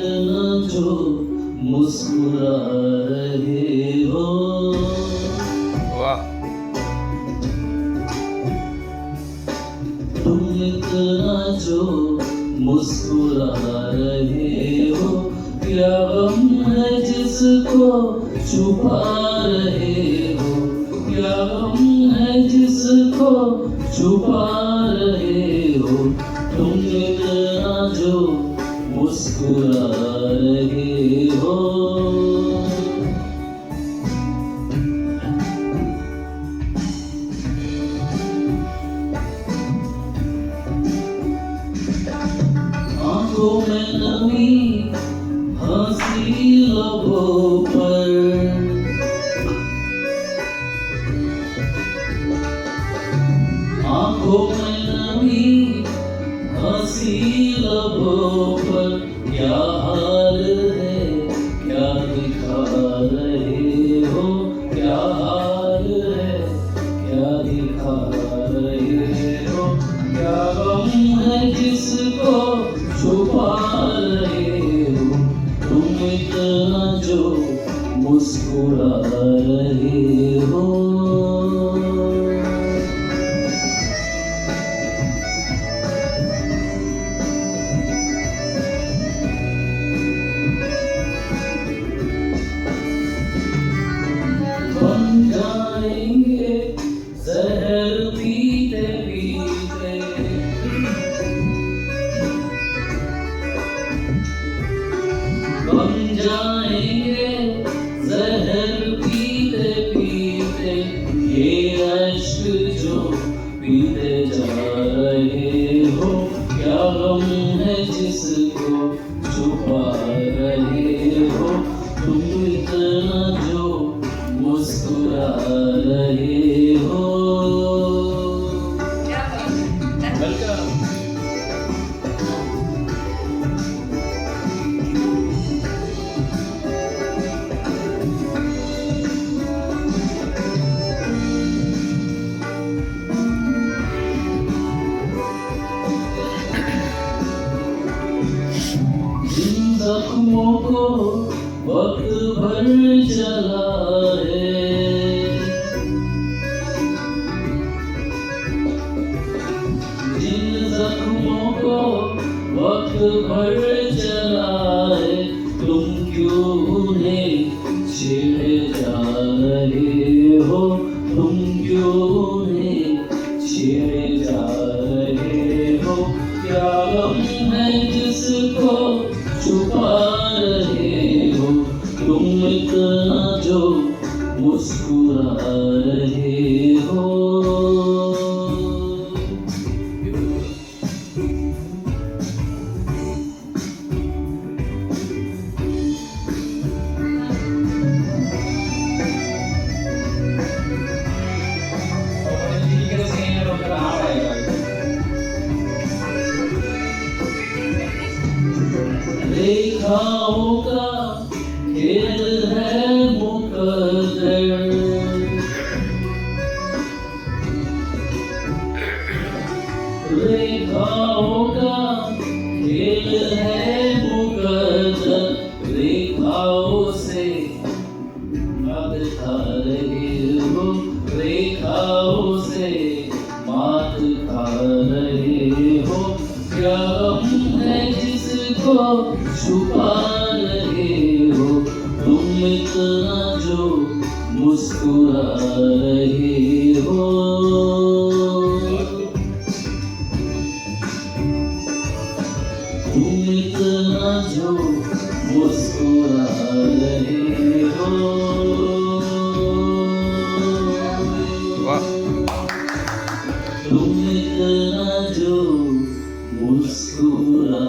इतना जो मुस्कुरा रहे हो, वाह। तुम इतना जो मुस्कुरा रहे हो, क्या गम है जिसको छुपा रहे हो, क्या गम है जिसको छुपा रहे हो, तुम इतना जो मुस्कुरा रहे हो। आंखों में नमी, हंसी लबों पर, आंखों में नमी, हंसी लबों पर, क्या हाल है, क्या दिखा रहे हो, क्या हाल है, क्या दिखा रहे हो, क्या गम है जिसको छुपा रहे हो, तुम इतना जो मुस्कुरा रहे हो। बन जाएंगे जहर पीते पीते, बन जाएंगे जहर पीते पीते, ये अश्क जो पीते जा रहे हो, क्या गम है जिसको छुपा रहे हो, तुम इतना जो मुस्कुरा रहे हो। जिन जख्मों को वक्त भर चला है, जिन जख्मों को वक्त भर चला है, तुम क्यों उन्हें छेड़े जा रहे हो, तुम क्यों उन्हें छेड़े जा रहे हो, क्या गम है जिसको छुपा रहे हो, तुम इतना जो मुस्कुरा रहे हो। रेखाओं का खेल है मुकद्दर, रेखाओं का खेल है मुकद्दर, रेखाओं से मात खा रहे हो, रेखाओं से मात खा रहे हो, क्या गम है जिसको छुपा रहे हो, तुम इतना जो मुस्कुरा रहे हो। तुम इतना जो मुस्कुरा रहे हो। वाह। तुम इतना जो मुस्कुरा